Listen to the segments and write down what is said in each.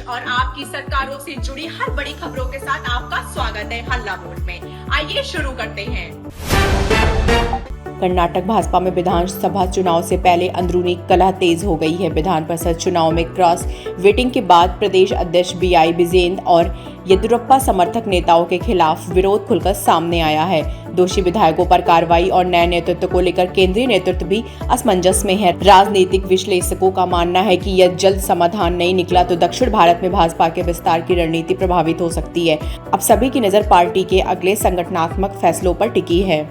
और आपकी सरकारों से जुड़ी हर बड़ी खबरों के साथ आपका स्वागत है हल्ला बोल में। आइए शुरू करते हैं। कर्नाटक भाजपा में विधानसभा चुनाव से पहले अंदरूनी कलह तेज हो गई है। विधान परिषद चुनाव में क्रॉस वोटिंग के बाद प्रदेश अध्यक्ष बीआई विजयेंद्र और येदियुरप्पा समर्थक नेताओं के खिलाफ विरोध खुलकर सामने आया है। दोषी विधायकों पर कार्रवाई और नए नेतृत्व को लेकर केंद्रीय नेतृत्व भी असमंजस में है। राजनीतिक विश्लेषकों का मानना है कि यह जल्द समाधान नहीं निकला तो दक्षिण भारत में भाजपा के विस्तार की रणनीति प्रभावित हो सकती है। अब सभी की नजर पार्टी के अगले संगठनात्मक फैसलों पर टिकी है।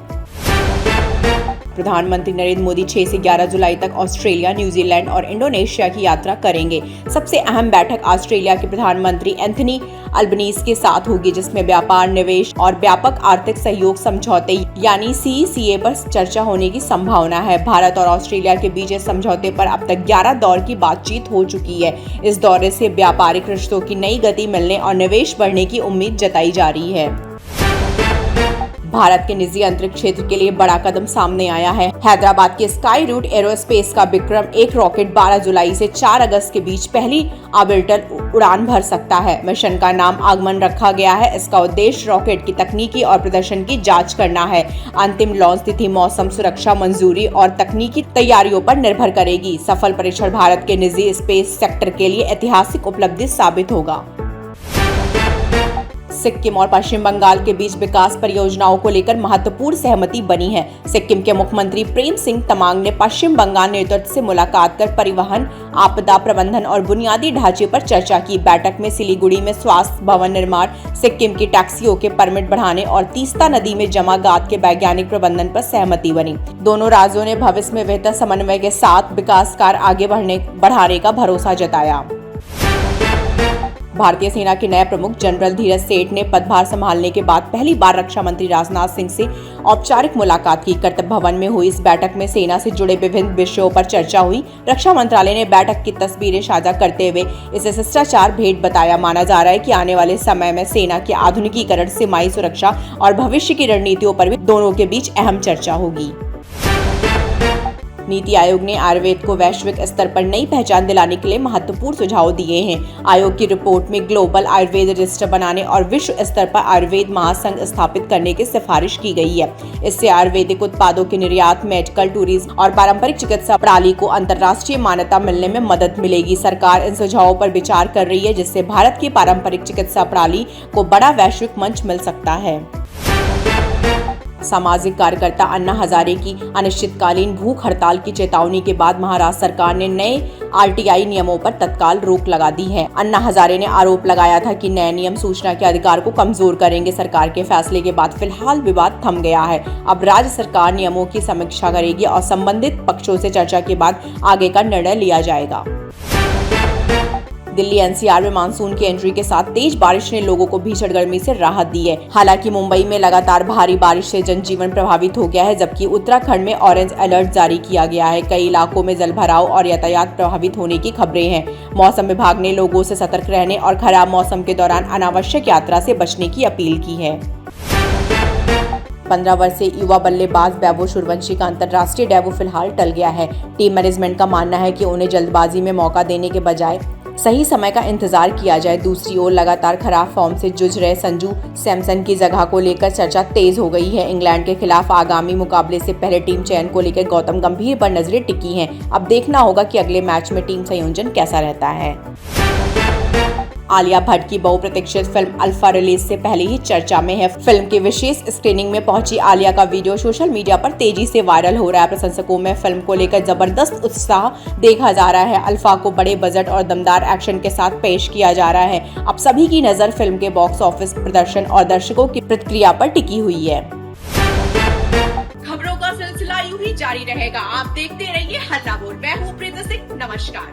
प्रधानमंत्री नरेंद्र मोदी 6 से 11 जुलाई तक ऑस्ट्रेलिया, न्यूजीलैंड और इंडोनेशिया की यात्रा करेंगे। सबसे अहम बैठक ऑस्ट्रेलिया के प्रधानमंत्री एंथनी अल्बनीज के साथ होगी, जिसमें व्यापार, निवेश और व्यापक आर्थिक सहयोग समझौते यानी CECA पर चर्चा होने की संभावना है। भारत और ऑस्ट्रेलिया के बीच इस समझौते पर अब तक 11 दौर की बातचीत हो चुकी है। इस दौरे से व्यापारिक रिश्तों की नई गति मिलने और निवेश बढ़ने की उम्मीद जताई जा रही है। भारत के निजी अंतरिक्ष क्षेत्र के लिए बड़ा कदम सामने आया है। हैदराबाद के स्काई रूट एरोस्पेस का विक्रम 1 रॉकेट 12 जुलाई से 4 अगस्त के बीच पहली ऑर्बिटल उड़ान भर सकता है। मिशन का नाम आगमन रखा गया है। इसका उद्देश्य रॉकेट की तकनीकी और प्रदर्शन की जांच करना है। अंतिम लॉन्च तिथि मौसम, सुरक्षा, मंजूरी और तकनीकी तैयारियों पर निर्भर करेगी। सफल परीक्षण भारत के निजी स्पेस सेक्टर के लिए ऐतिहासिक उपलब्धि साबित होगा। सिक्किम और पश्चिम बंगाल के बीच विकास परियोजनाओं को लेकर महत्वपूर्ण सहमति बनी है। सिक्किम के मुख्यमंत्री प्रेम सिंह तमांग ने पश्चिम बंगाल नेतृत्व से मुलाकात कर परिवहन, आपदा प्रबंधन और बुनियादी ढांचे पर चर्चा की। बैठक में सिलीगुड़ी में स्वास्थ्य भवन निर्माण, सिक्किम की टैक्सियों के परमिट बढ़ाने और तीस्ता नदी में जमा गाद के वैज्ञानिक प्रबंधन पर सहमति बनी। दोनों राज्यों ने भविष्य में बेहतर समन्वय के साथ विकास कार्य आगे बढ़ाने का भरोसा जताया। भारतीय सेना के नए प्रमुख जनरल धीरज सेठ ने पदभार संभालने के बाद पहली बार रक्षा मंत्री राजनाथ सिंह से औपचारिक मुलाकात की। कर्तव्य भवन में हुई इस बैठक में सेना से जुड़े विभिन्न विषयों पर चर्चा हुई। रक्षा मंत्रालय ने बैठक की तस्वीरें साझा करते हुए इसे शिष्टाचार भेंट बताया। माना जा रहा है कि आने वाले समय में सेना के आधुनिकीकरण, सीमाई सुरक्षा और भविष्य की रणनीतियों पर भी दोनों के बीच अहम चर्चा होगी। नीति आयोग ने आयुर्वेद को वैश्विक स्तर पर नई पहचान दिलाने के लिए महत्वपूर्ण सुझाव दिए हैं। आयोग की रिपोर्ट में ग्लोबल आयुर्वेद रजिस्टर बनाने और विश्व स्तर पर आयुर्वेद महासंघ स्थापित करने की सिफारिश की गई है। इससे आयुर्वेदिक उत्पादों के निर्यात, मेडिकल टूरिज्म और पारंपरिक चिकित्सा प्रणाली को अंतर्राष्ट्रीय मान्यता मिलने में मदद मिलेगी। सरकार इन सुझावों पर विचार कर रही है, जिससे भारत की पारंपरिक चिकित्सा प्रणाली को बड़ा वैश्विक मंच मिल सकता है। सामाजिक कार्यकर्ता अन्ना हजारे की अनिश्चितकालीन भूख हड़ताल की चेतावनी के बाद महाराष्ट्र सरकार ने नए RTI नियमों पर तत्काल रोक लगा दी है। अन्ना हजारे ने आरोप लगाया था कि नए नियम सूचना के अधिकार को कमजोर करेंगे। सरकार के फैसले के बाद फिलहाल विवाद थम गया है। अब राज्य सरकार नियमों की समीक्षा करेगी और संबंधित पक्षों से चर्चा के बाद आगे का निर्णय लिया जाएगा। दिल्ली NCR में मानसून की एंट्री के साथ तेज बारिश ने लोगों को भीषण गर्मी से राहत दी है। हालांकि मुंबई में लगातार भारी बारिश से जनजीवन प्रभावित हो गया है, जबकि उत्तराखंड में ऑरेंज अलर्ट जारी किया गया है। कई इलाकों में जलभराव और यातायात प्रभावित होने की खबरें हैं। मौसम विभाग ने लोगों से सतर्क रहने और खराब मौसम के दौरान अनावश्यक यात्रा से बचने की अपील की है। 15 वर्षीय युवा बल्लेबाज वैभव सूर्यवंशी का अंतर्राष्ट्रीय डेब्यू फिलहाल टल गया है। टीम मैनेजमेंट का मानना है कि उन्हें जल्दबाजी में मौका देने के बजाय सही समय का इंतजार किया जाए। दूसरी ओर लगातार खराब फॉर्म से जूझ रहे संजू सैमसन की जगह को लेकर चर्चा तेज हो गई है। इंग्लैंड के खिलाफ आगामी मुकाबले से पहले टीम चयन को लेकर गौतम गंभीर पर नजरें टिकी हैं। अब देखना होगा कि अगले मैच में टीम संयोजन कैसा रहता है। आलिया भट्ट की बहुप्रतीक्षित फिल्म अल्फा रिलीज से पहले ही चर्चा में है। फिल्म की विशेष स्क्रीनिंग में पहुंची आलिया का वीडियो सोशल मीडिया पर तेजी से वायरल हो रहा है। प्रशंसकों में फिल्म को लेकर जबरदस्त उत्साह देखा जा रहा है। अल्फा को बड़े बजट और दमदार एक्शन के साथ पेश किया जा रहा है। अब सभी की नजर फिल्म के बॉक्स ऑफिस प्रदर्शन और दर्शकों की प्रतिक्रिया पर टिकी हुई है। खबरों का सिलसिला यूं ही जारी रहेगा। आप देखते रहिए हल्ला बोल। मैं हूं प्रीति सिंह। नमस्कार।